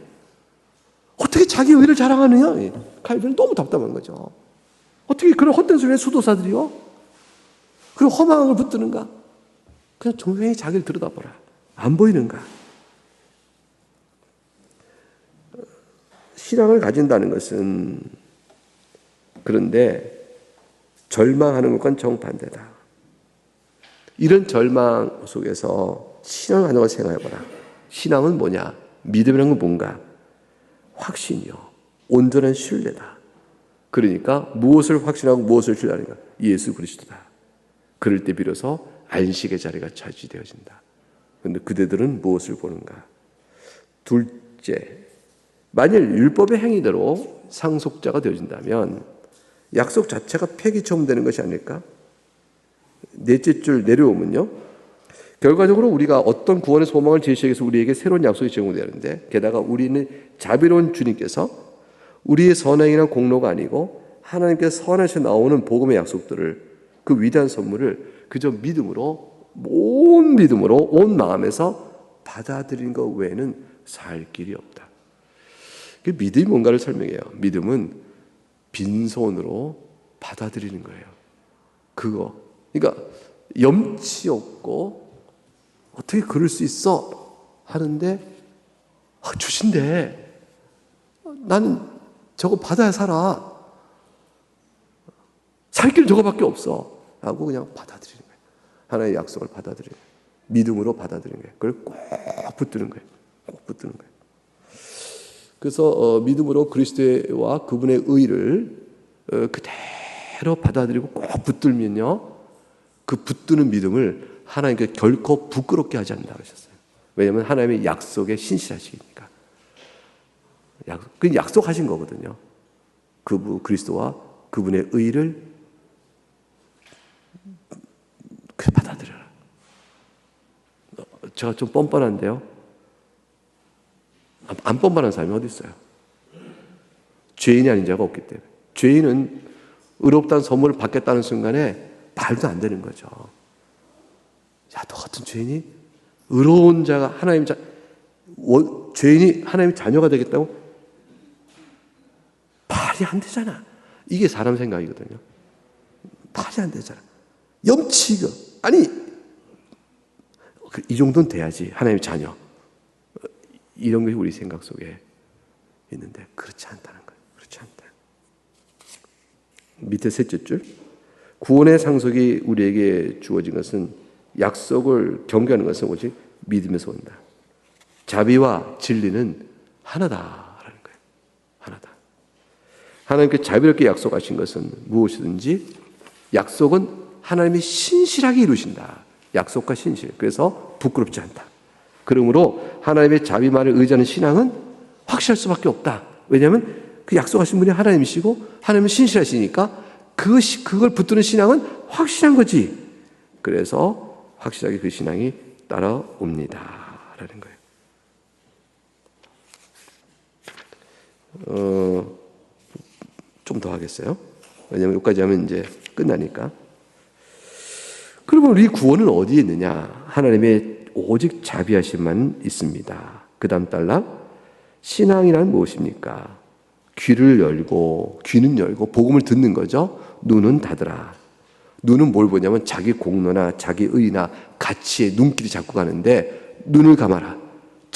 어떻게 자기 의를 자랑하느냐? 칼빈은 너무 답답한 거죠. 어떻게 그런 헛된 소리에 수도사들이요? 그리고 허망을 붙드는가? 그냥 조용히 자기를 들여다보라. 안 보이는가? 신앙을 가진다는 것은 그런데 절망하는 것과는 정반대다. 이런 절망 속에서 신앙을 하는 걸 생각해봐라. 신앙은 뭐냐? 믿음이라는 건 뭔가? 확신이요. 온전한 신뢰다. 그러니까 무엇을 확신하고 무엇을 신뢰하는가? 예수 그리스도다. 그럴 때 비로소 안식의 자리가 차지되어진다. 그런데 그대들은 무엇을 보는가? 둘째, 만일 율법의 행위대로 상속자가 되어진다면 약속 자체가 폐기 처분되는 것이 아닐까? 넷째 줄 내려오면요. 결과적으로 우리가 어떤 구원의 소망을 제시하기 위해서 우리에게 새로운 약속이 제공되는데, 게다가 우리는 자비로운 주님께서 우리의 선행이나 공로가 아니고 하나님께서 선에서 나오는 복음의 약속들을, 그 위대한 선물을 그저 믿음으로, 온 믿음으로, 온 마음에서 받아들이는 것 외에는 살 길이 없다. 믿음이 뭔가를 설명해요. 믿음은 빈손으로 받아들이는 거예요. 그거. 그러니까 염치 없고 어떻게 그럴 수 있어? 하는데 주신대. 나는 저거 받아야 살아. 살 길 저거밖에 없어. 라고 그냥 받아들이는 거예요. 하나의 약속을 받아들이는 거예요. 믿음으로 받아들이는 거예요. 그걸 꼭 붙드는 거예요. 꼭 붙드는 거예요. 그래서 믿음으로 그리스도와 그분의 의를 그대로 받아들이고 꼭 붙들면요, 그 붙드는 믿음을 하나님께 결코 부끄럽게 하지 않는다고 하셨어요. 왜냐하면 하나님의 약속에 신실하시니까. 그 약속하신 거거든요. 그리스도와 그분의 의를 받아들여라. 제가 좀 뻔뻔한데요. 안 뻔뻔한 사람이 어디 있어요? 죄인이 아닌 자가 없기 때문에. 죄인은 의롭다는 선물을 받겠다는 순간에 말도 안 되는 거죠. 야, 너 같은 죄인이 의로운 자가 죄인이 하나님의 자녀가 되겠다고? 말이 안 되잖아. 이게 사람 생각이거든요. 말이 안 되잖아. 염치가. 아니, 이 정도는 돼야지. 하나님의 자녀. 이런 것이 우리 생각 속에 있는데 그렇지 않다는 거예요. 그렇지 않다. 밑에 셋째 줄. 구원의 상속이 우리에게 주어진 것은, 약속을 경계하는 것은 오직 믿음에서 온다. 자비와 진리는 하나다라는 거예요. 하나다. 하나님께 자비롭게 약속하신 것은 무엇이든지, 약속은 하나님이 신실하게 이루신다. 약속과 신실. 그래서 부끄럽지 않다. 그러므로 하나님의 자비만을 의지하는 신앙은 확실할 수밖에 없다. 왜냐하면 그 약속하신 분이 하나님이시고 하나님은 신실하시니까 그걸 붙드는 신앙은 확실한 거지. 그래서 확실하게 그 신앙이 따라옵니다. 라는 거예요. 좀 더 하겠어요. 왜냐하면 여기까지 하면 이제 끝나니까. 그러면 우리 구원은 어디에 있느냐? 하나님의 오직 자비하심만 있습니다. 그 다음 달락. 신앙이란 무엇입니까? 귀는 열고 복음을 듣는 거죠. 눈은 닫으라. 눈은 뭘 보냐면 자기 공로나 자기 의나 가치에 눈길이 자꾸 가는데 눈을 감아라.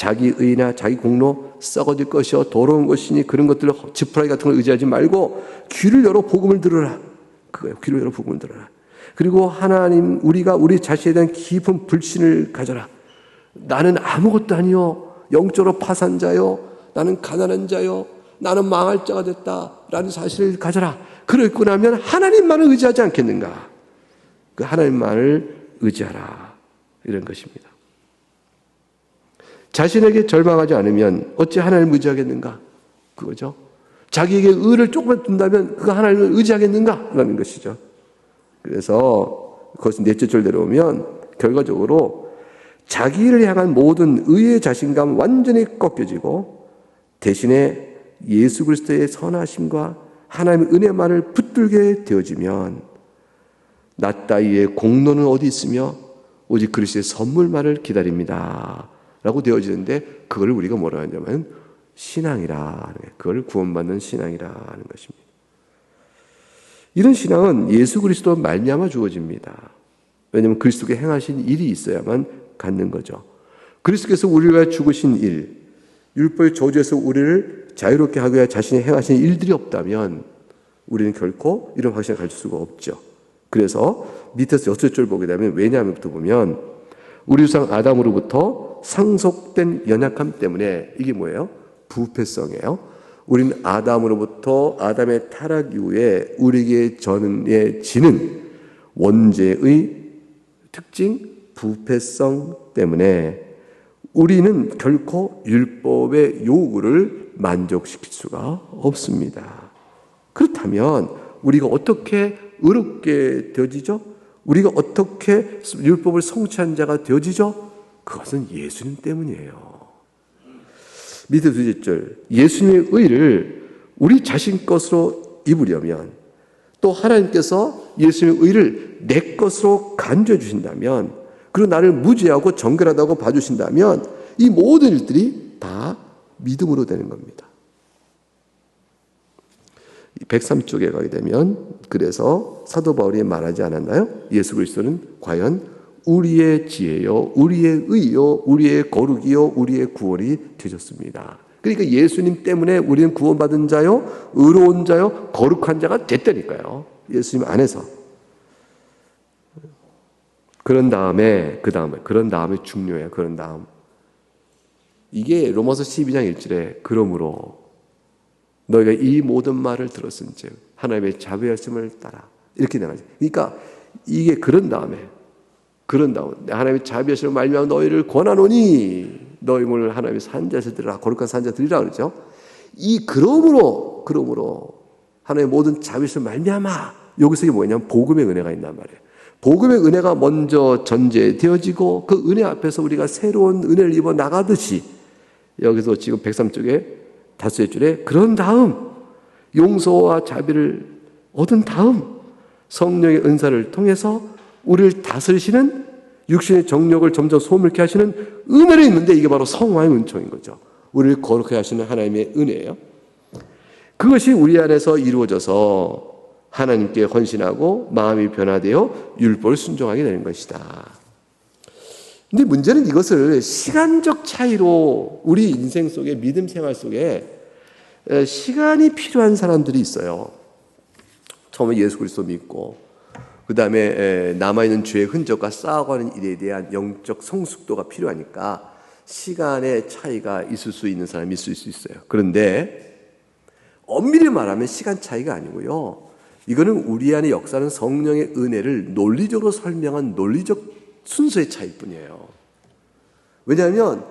자기 의나 자기 공로 썩어질 것이요 더러운 것이니 그런 것들을 지푸라기 같은 걸 의지하지 말고 귀를 열어 복음을 들으라. 그거예요. 귀를 열어 복음을 들으라. 그리고 하나님, 우리가 우리 자신에 대한 깊은 불신을 가져라. 나는 아무것도 아니요, 영적으로 파산자요, 나는 가난한 자요, 나는 망할 자가 됐다라는 사실을 가져라. 그러고 나면 하나님만을 의지하지 않겠는가? 그 하나님만을 의지하라. 이런 것입니다. 자신에게 절망하지 않으면 어찌 하나님을 의지하겠는가? 그거죠. 자기에게 의를 조금만 둔다면 그가 하나님을 의지하겠는가? 라는 것이죠. 그래서 그것은 넷째 절 내려오면 결과적으로 자기를 향한 모든 의의 자신감 완전히 꺾여지고 대신에 예수 그리스도의 선하심과 하나님의 은혜만을 붙들게 되어지면 나 따위의 공로는 어디 있으며 오직 그리스도의 선물만을 기다립니다. 라고 되어지는데 그걸 우리가 뭐라 하냐면 신앙이라, 그걸 구원받는 신앙이라는 것입니다. 이런 신앙은 예수 그리스도 말미암아 주어집니다. 왜냐하면 그리스도께 행하신 일이 있어야만 갖는 거죠. 그리스도께서 우리를 위해 죽으신 일, 율법의 저주에서 우리를 자유롭게 하기 위해 자신이 행하신 일들이 없다면 우리는 결코 이런 확신을 가질 수가 없죠. 그래서 밑에서 6절 보게 되면 왜냐하면부터 보면 우리 조상 아담으로부터 상속된 연약함 때문에 이게 뭐예요? 부패성이에요. 우리는 아담으로부터 아담의 타락 이후에 우리에게 전해지는 원죄의 특징, 부패성 때문에 우리는 결코 율법의 요구를 만족시킬 수가 없습니다. 그렇다면 우리가 어떻게 의롭게 되어지죠? 우리가 어떻게 율법을 성취한 자가 되어지죠? 그것은 예수님 때문이에요. 밑에 2절, 예수님의 의를 우리 자신 것으로 입으려면 또 하나님께서 예수님의 의를 내 것으로 간주해 주신다면 그리고 나를 무죄하고 정결하다고 봐주신다면 이 모든 일들이 다 믿음으로 되는 겁니다. 103쪽에 가게 되면 그래서 사도 바울이 말하지 않았나요? 예수 그리스도는 과연 우리의 지혜요, 우리의 의요, 우리의 거룩이요, 우리의 구원이 되셨습니다. 그러니까 예수님 때문에 우리는 구원받은 자요, 의로운 자요, 거룩한 자가 됐다니까요. 예수님 안에서. 그런 다음에 중요해요. 그런 다음. 이게 로마서 12장 1절에 그러므로 너희가 이 모든 말을 들었은즉 하나님의 자비하심을 따라 이렇게 나가죠. 그러니까 이게 그런 다음에 하나님의 자비하심을 말미암아 너희를 권하노니 너희 몸을 하나님의 산자에서 들으라, 거룩한 산자 들으라 그러죠. 이 그러므로 하나님의 모든 자비하심을 말미암아, 여기서 이게 뭐냐면 복음의 은혜가 있단 말이에요. 복음의 은혜가 먼저 전제되어지고 그 은혜 앞에서 우리가 새로운 은혜를 입어 나가듯이 여기서 지금 103쪽에 5줄에 그런 다음 용서와 자비를 얻은 다음 성령의 은사를 통해서 우리를 다스리시는 육신의 정욕을 점점 소멸케 하시는 은혜를 있는데 이게 바로 성화의 은총인 거죠. 우리를 거룩하게 하시는 하나님의 은혜예요. 그것이 우리 안에서 이루어져서 하나님께 헌신하고 마음이 변화되어 율법을 순종하게 되는 것이다. 근데 문제는 이것을 시간적 차이로 우리 인생 속에 믿음 생활 속에 시간이 필요한 사람들이 있어요. 처음에 예수 그리스도 믿고 그 다음에 남아있는 죄의 흔적과 싸워가는 일에 대한 영적 성숙도가 필요하니까 시간의 차이가 있을 수 있는 사람이 있을 수 있어요. 그런데 엄밀히 말하면 시간 차이가 아니고요. 이거는 우리 안에 역사하는 성령의 은혜를 논리적으로 설명한 논리적 순서의 차이일 뿐이에요. 왜냐하면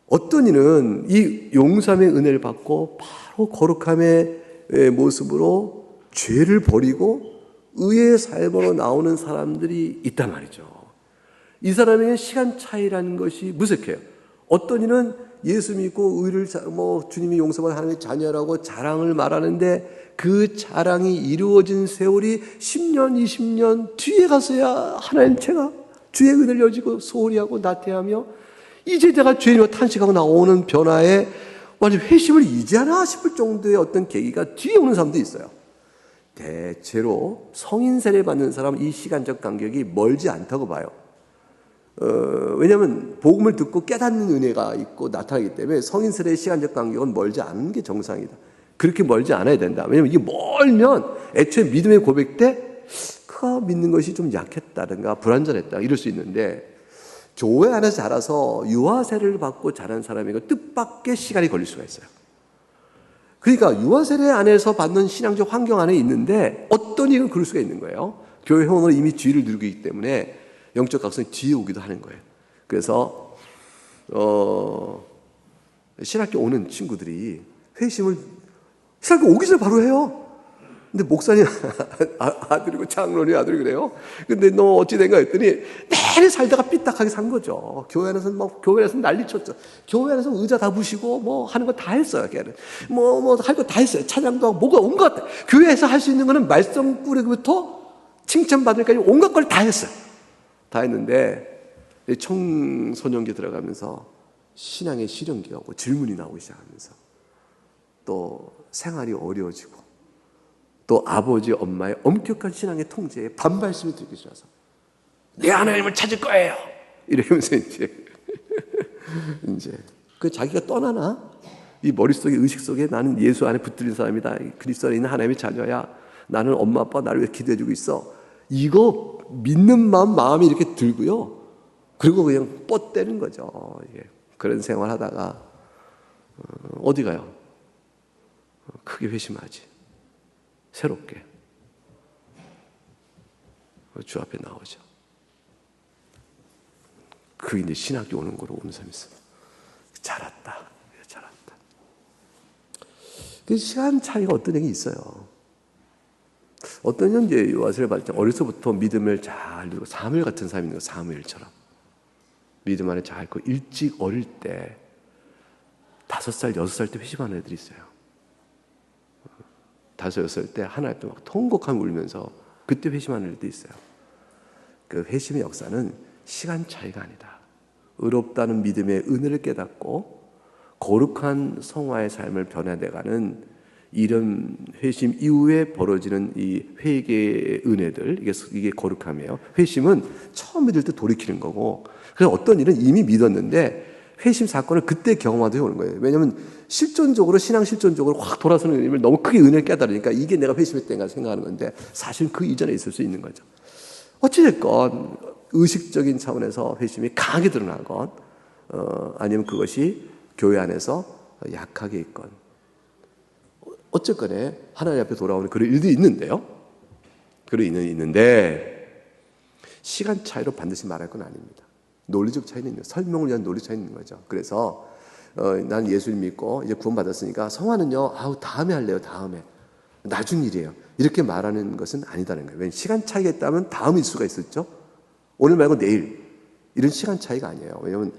어떤 이는 이 용서함의 은혜를 받고 바로 거룩함의 모습으로 죄를 버리고 의의 삶으로 나오는 사람들이 있단 말이죠. 이 사람에게 시간 차이라는 것이 무색해요. 어떤 이는 예수 믿고 의를 주님이 용서받은 하나님의 자녀라고 자랑을 말하는데 그 자랑이 이루어진 세월이 10년, 20년 뒤에 가서야 하나님 제가 주의 은혜를 여지고 소홀히 하고 나태하며 이제 내가 죄인으로 탄식하고 나오는 변화에 완전 회심을 이제 하나 싶을 정도의 어떤 계기가 뒤에 오는 사람도 있어요. 대체로 성인 세례 받는 사람은 이 시간적 간격이 멀지 않다고 봐요. 왜냐하면 복음을 듣고 깨닫는 은혜가 있고 나타나기 때문에 성인들의 시간적 간격은 멀지 않은 게 정상이다. 그렇게 멀지 않아야 된다. 왜냐하면 이게 멀면 애초에 믿음의 고백 때 그가 믿는 것이 좀 약했다든가 불완전했다 이럴 수 있는데, 교회 안에서 자라서 유아세례를 받고 자란 사람이고 뜻밖의 시간이 걸릴 수가 있어요. 그러니까 유아세례 안에서 받는 신앙적 환경 안에 있는데 어떤 이유는 그럴 수가 있는 거예요. 교회 형으로 이미 뒤를 누리고 있기 때문에 영적 각성이 뒤에 오기도 하는 거예요. 그래서 신학교 오는 친구들이 회심을 신학교 오기 전에 바로 해요. 근데 목사님 아들이고 장로님 아들이 그래요. 근데 너 어찌 된가 했더니 매일 살다가 삐딱하게 산 거죠. 교회 안에서는 교회 안에서 난리쳤죠. 교회 안에서 의자 다 부시고 뭐 하는 거 다 했어요. 걔는 뭐 할 거 다 했어요. 찬양도 하고 뭐가 온것 같아. 교회에서 할 수 있는 거는 말씀 뿌리기부터 칭찬받으니까 온갖 걸 다 했어요. 다 했는데 청소년기 들어가면서 신앙의 시련기가 오고 질문이 나오기 시작하면서 또 생활이 어려워지고 또 아버지 엄마의 엄격한 신앙의 통제에 반발심이 들기 시작해서 내 하나님을 찾을 거예요 이러면서 이제 그 자기가 떠나나 이 머릿속에 의식 속에 나는 예수 안에 붙들린 사람이다, 그리스도 안에 있는 하나님의 자녀야, 나는 엄마 아빠 나를 위해 기도해주고 있어, 이거 믿는 마음이 이렇게 들고요. 그리고 그냥 뻗대는 거죠. 그런 생활하다가 어디 가요? 크게 회심하지. 새롭게 주 앞에 나오죠. 그게 이제 신학교 오는 거로 오는 사람이 있어요. 잘했다. 그 시간 차이가 어떤 얘기 있어요. 어떤 년 이제 요아세를 받을 때 어려서부터 믿음을 잘 누리고 사무엘 같은 사람이 있는 거, 사무엘처럼 믿음 안에 잘 있고 일찍 어릴 때 5살, 6살 때 회심하는 애들이 있어요. 5, 6살 때 하나님 앞에 막 통곡하며 울면서 그때 회심하는 애들도 있어요. 그 회심의 역사는 시간 차이가 아니다. 의롭다는 믿음의 은혜를 깨닫고 거룩한 성화의 삶을 변화돼가는 이런 회심 이후에 벌어지는 이 회개의 은혜들, 이게 거룩함이에요. 회심은 처음 믿을 때 돌이키는 거고, 그래서 어떤 일은 이미 믿었는데 회심 사건을 그때 경험하듯이 오는 거예요. 왜냐하면 실존적으로, 신앙 실존적으로 확 돌아서는 의미를 너무 크게 은혜를 깨달으니까 이게 내가 회심했다는가 생각하는 건데 사실 그 이전에 있을 수 있는 거죠. 어찌됐건 의식적인 차원에서 회심이 강하게 드러나건 아니면 그것이 교회 안에서 약하게 있건 어쨌거나 하나님 앞에 돌아오는 그런 일도 있는데요. 그런 일은 있는데 시간 차이로 반드시 말할 건 아닙니다. 논리적 차이는 있는, 설명을 위한 논리 차이는 있는 거죠. 그래서 난 예수님 믿고 이제 구원받았으니까 성화는요, 다음에 할래요. 다음에. 나중 일이에요. 이렇게 말하는 것은 아니다는 거예요. 왜냐하면 시간 차이가 있다면 다음일 수가 있었죠. 오늘 말고 내일. 이런 시간 차이가 아니에요. 왜냐하면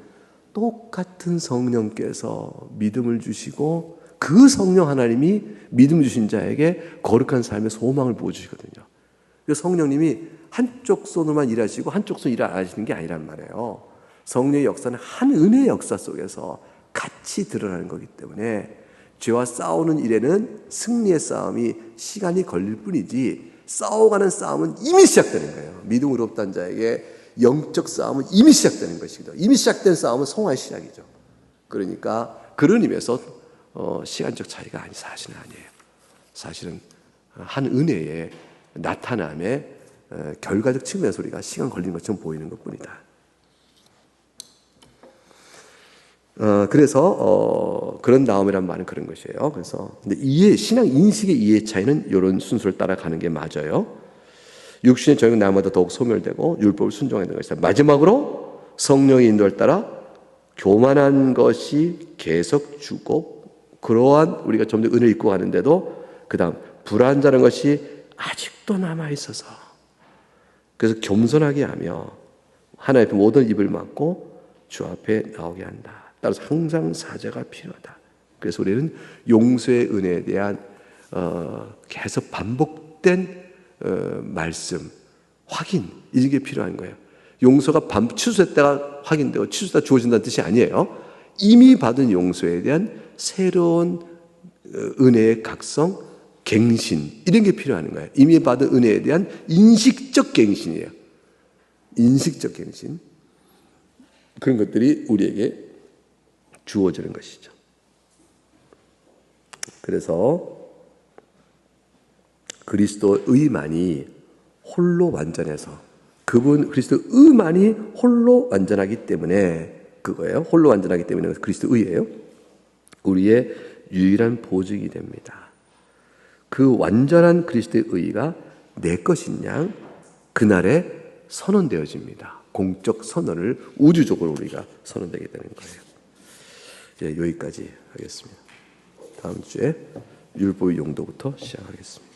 똑같은 성령께서 믿음을 주시고 그 성령 하나님이 믿음 주신 자에게 거룩한 삶의 소망을 부어주시거든요. 그래서 성령님이 한쪽 손으로만 일하시고 한쪽 손 일 안 하시는 게 아니란 말이에요. 성령의 역사는 한 은혜의 역사 속에서 같이 드러나는 거기 때문에 죄와 싸우는 일에는 승리의 싸움이 시간이 걸릴 뿐이지 싸워가는 싸움은 이미 시작되는 거예요. 믿음 의롭다는 자에게 영적 싸움은 이미 시작되는 것이기도 하고 이미 시작된 싸움은 성화의 시작이죠. 그러니까 그런 의미에서 시간적 차이가 사실은 아니에요. 사실은 한 은혜의 나타남의 결과적 측면에서 우리가 시간 걸리는 것처럼 보이는 것뿐이다. 그래서 그런 다음이란 말은 그런 것이에요. 그래서 근데 신앙 인식의 이해 차이는 이런 순서를 따라가는 게 맞아요. 육신의 정욕은 나보다 더욱 소멸되고 율법을 순종해야 되는 것이다. 마지막으로 성령의 인도를 따라 교만한 것이 계속 주고 그러한 우리가 점점 은혜를 입고 가는데도 그 다음 불완전한 것이 아직도 남아있어서 그래서 겸손하게 하며 하나님 앞에 모든 입을 막고 주 앞에 나오게 한다. 따라서 항상 사죄가 필요하다. 그래서 우리는 용서의 은혜에 대한 계속 반복된 말씀, 확인 이런 게 필요한 거예요. 용서가 취소했다가 확인되고 취소했다가 주어진다는 뜻이 아니에요. 이미 받은 용서에 대한 새로운 은혜의 각성, 갱신 이런 게 필요한 거예요. 이미 받은 은혜에 대한 인식적 갱신이에요. 인식적 갱신. 그런 것들이 우리에게 주어지는 것이죠. 그래서 그리스도의만이 홀로 완전해서 그리스도의만이 홀로 완전하기 때문에 그거예요. 홀로 완전하기 때문에 그리스도의예요. 우리의 유일한 보증이 됩니다. 그 완전한 그리스도의 의가 내 것인 양 그날에 선언되어집니다. 공적 선언을 우주적으로 우리가 선언되게 되는 거예요. 이제 여기까지 하겠습니다. 다음 주에 율법의 용도부터 시작하겠습니다.